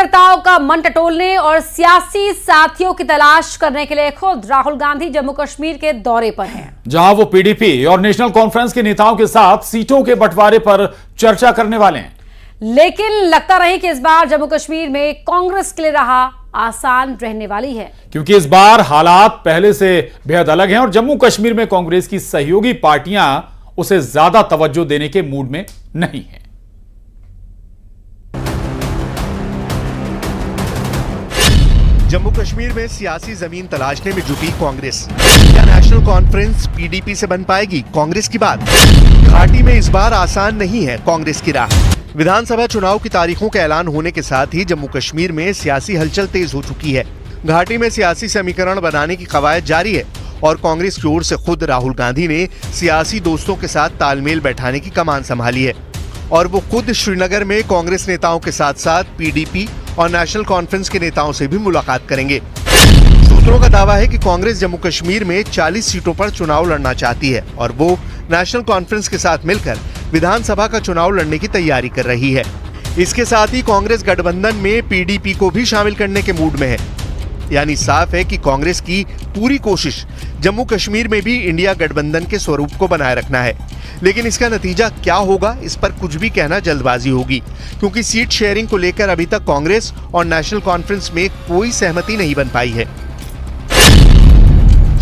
कार्यकर्ताओं का मन टटोलने और सियासी साथियों की तलाश करने के लिए खुद राहुल गांधी जम्मू कश्मीर के दौरे पर हैं, जहां वो पीडीपी और नेशनल कॉन्फ्रेंस के नेताओं के साथ सीटों के बंटवारे पर चर्चा करने वाले हैं। लेकिन लगता नहीं कि इस बार जम्मू कश्मीर में कांग्रेस के लिए राह आसान रहने वाली है, क्योंकि इस बार हालात पहले से बेहद अलग हैं और जम्मू कश्मीर में कांग्रेस की सहयोगी पार्टियां उसे ज्यादा तवज्जो देने के मूड में नहीं है। जम्मू कश्मीर में सियासी जमीन तलाशने में जुटी कांग्रेस। क्या नेशनल कॉन्फ्रेंस पीडीपी से बन पाएगी कांग्रेस की बात? घाटी में इस बार आसान नहीं है कांग्रेस की राह। विधानसभा चुनाव की तारीखों का ऐलान होने के साथ ही जम्मू कश्मीर में सियासी हलचल तेज हो चुकी है। घाटी में सियासी समीकरण बनाने की कवायद जारी है और कांग्रेस की ओर से खुद राहुल गांधी ने सियासी दोस्तों के साथ तालमेल बैठाने की कमान संभाली है और वो खुद श्रीनगर में कांग्रेस नेताओं के साथ साथ पीडीपी और नेशनल कॉन्फ्रेंस के नेताओं से भी मुलाकात करेंगे। सूत्रों का दावा है कि कांग्रेस जम्मू कश्मीर में 40 सीटों पर चुनाव लड़ना चाहती है और वो नेशनल कॉन्फ्रेंस के साथ मिलकर विधानसभा का चुनाव लड़ने की तैयारी कर रही है। इसके साथ ही कांग्रेस गठबंधन में पीडीपी को भी शामिल करने के मूड में है। यानी साफ है कि कांग्रेस की पूरी कोशिश जम्मू कश्मीर में भी इंडिया गठबंधन के स्वरूप को बनाए रखना है। लेकिन इसका नतीजा क्या होगा, इस पर कुछ भी कहना जल्दबाजी होगी, क्योंकि सीट शेयरिंग को लेकर अभी तक कांग्रेस और नेशनल कॉन्फ्रेंस में कोई सहमति नहीं बन पाई है।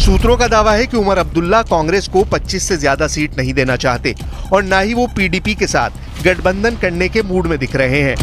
सूत्रों का दावा है कि उमर अब्दुल्ला कांग्रेस को 25 से ज्यादा सीट नहीं देना चाहते और न ही वो पीडीपी के साथ गठबंधन करने के मूड में दिख रहे हैं,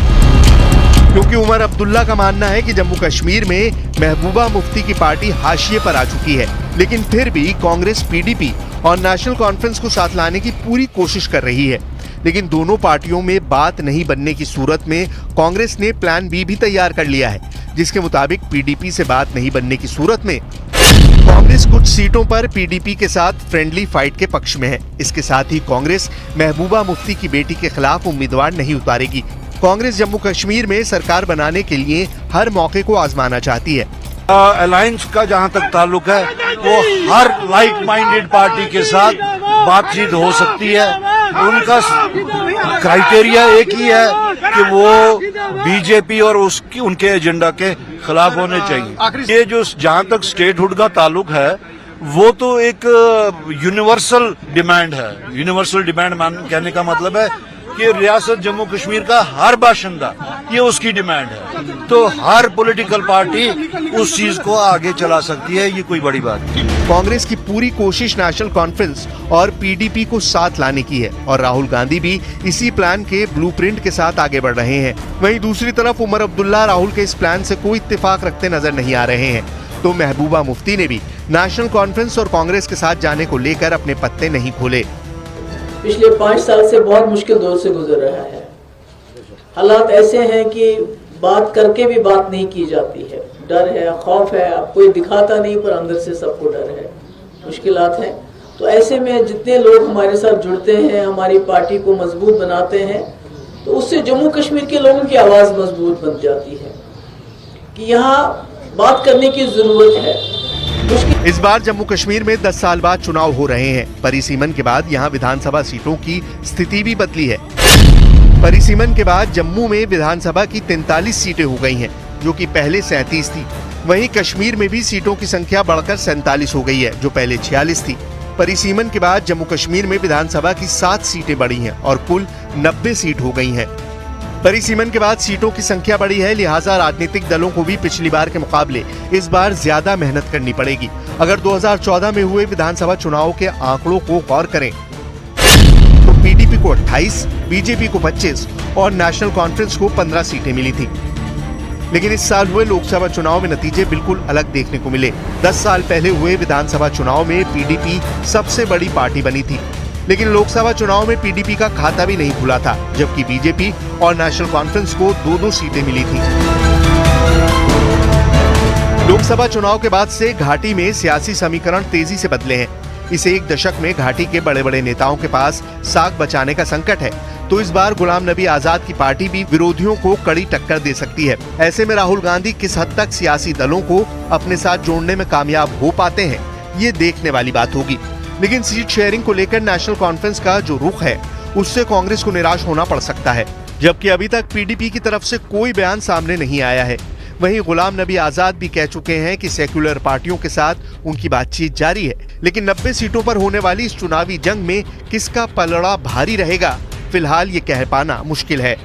क्योंकि उमर अब्दुल्ला का मानना है कि जम्मू कश्मीर में महबूबा मुफ्ती की पार्टी हाशिए पर आ चुकी है। लेकिन फिर भी कांग्रेस पीडीपी और नेशनल कॉन्फ्रेंस को साथ लाने की पूरी कोशिश कर रही है। लेकिन दोनों पार्टियों में बात नहीं बनने की सूरत में कांग्रेस ने प्लान बी भी तैयार कर लिया है, जिसके मुताबिक पीडीपी से बात नहीं बनने की सूरत में कांग्रेस कुछ सीटों पर पीडीपी के साथ फ्रेंडली फाइट के पक्ष में है। इसके साथ ही कांग्रेस महबूबा मुफ्ती की बेटी के खिलाफ उम्मीदवार नहीं उतारेगी। कांग्रेस जम्मू कश्मीर में सरकार बनाने के लिए हर मौके को आजमाना चाहती है। अलायंस का जहां तक ताल्लुक है, वो हर लाइक माइंडेड पार्टी के साथ बातचीत हो सकती है। उनका क्राइटेरिया एक ही है कि वो बीजेपी और उनके एजेंडा के खिलाफ होने चाहिए। ये जो जहां तक स्टेटहुड का ताल्लुक है, वो तो एक यूनिवर्सल डिमांड है। यूनिवर्सल डिमांड कहने का मतलब है कि रियासत जम्मू कश्मीर का हर बाशिंदा, ये उसकी डिमांड है। तो हर पॉलिटिकल पार्टी उस चीज को आगे चला सकती है, ये कोई बड़ी बात नहीं। कांग्रेस की पूरी कोशिश नेशनल कॉन्फ्रेंस और पीडीपी को साथ लाने की है और राहुल गांधी भी इसी प्लान के ब्लूप्रिंट के साथ आगे बढ़ रहे हैं। वहीं दूसरी तरफ उमर अब्दुल्ला राहुल के इस प्लान से कोई इत्तेफाक रखते नजर नहीं आ रहे हैं। तो महबूबा मुफ्ती ने भी नेशनल कॉन्फ्रेंस और कांग्रेस के साथ जाने को लेकर अपने पत्ते नहीं खोले। पिछले 5 साल से बहुत मुश्किल दौर से गुजर रहा है। हालात ऐसे हैं कि बात करके भी बात नहीं की जाती है। डर है, खौफ है, कोई दिखाता नहीं पर अंदर से सबको डर है, मुश्किलात हैं। तो ऐसे में जितने लोग हमारे साथ जुड़ते हैं, हमारी पार्टी को मजबूत बनाते हैं, तो उससे जम्मू कश्मीर के लोगों की आवाज़ मजबूत बन जाती है कि यहाँ बात करने की जरूरत है। इस बार जम्मू कश्मीर में 10 साल बाद चुनाव हो रहे हैं। परिसीमन के बाद यहाँ विधानसभा सीटों की स्थिति भी बदली है। परिसीमन के बाद जम्मू में विधानसभा की 43 सीटें हो गई हैं, जो कि पहले 37 थी। वहीं कश्मीर में भी सीटों की संख्या बढ़कर 47 हो गई है, जो पहले 46 थी। परिसीमन के बाद जम्मू कश्मीर में विधानसभा की 7 सीटें बढ़ी हैं और कुल 90 सीट हो गई हैं। परिसीमन के बाद सीटों की संख्या बढ़ी है, लिहाजा राजनीतिक दलों को भी पिछली बार के मुकाबले इस बार ज्यादा मेहनत करनी पड़ेगी। अगर 2014 में हुए विधानसभा चुनाव के आंकड़ों को गौर करें तो पीडीपी को 28, बीजेपी को 25 और नेशनल कॉन्फ्रेंस को 15 सीटें मिली थी। लेकिन इस साल हुए लोकसभा चुनाव में नतीजे बिल्कुल अलग देखने को मिले। 10 साल पहले हुए विधानसभा चुनाव में पीडीपी सबसे बड़ी पार्टी बनी थी, लेकिन लोकसभा चुनाव में पीडीपी का खाता भी नहीं खुला था, जबकि बीजेपी और नेशनल कॉन्फ्रेंस को 2-2 सीटें मिली थी। लोकसभा चुनाव के बाद से घाटी में सियासी समीकरण तेजी से बदले हैं। इस एक दशक में घाटी के बड़े बड़े नेताओं के पास साख बचाने का संकट है, तो इस बार गुलाम नबी आजाद की पार्टी भी विरोधियों को कड़ी टक्कर दे सकती है। ऐसे में राहुल गांधी किस हद तक सियासी दलों को अपने साथ जोड़ने में कामयाब हो पाते हैं, ये देखने वाली बात होगी। लेकिन सीट शेयरिंग को लेकर नेशनल कॉन्फ्रेंस का जो रुख है, उससे कांग्रेस को निराश होना पड़ सकता है। जबकि अभी तक पीडीपी की तरफ से कोई बयान सामने नहीं आया है। वहीं गुलाम नबी आजाद भी कह चुके हैं कि सेक्युलर पार्टियों के साथ उनकी बातचीत जारी है, लेकिन 90 सीटों पर होने वाली इस चुनावी जंग में किसका पलड़ा भारी रहेगा, फिलहाल ये कह पाना मुश्किल है।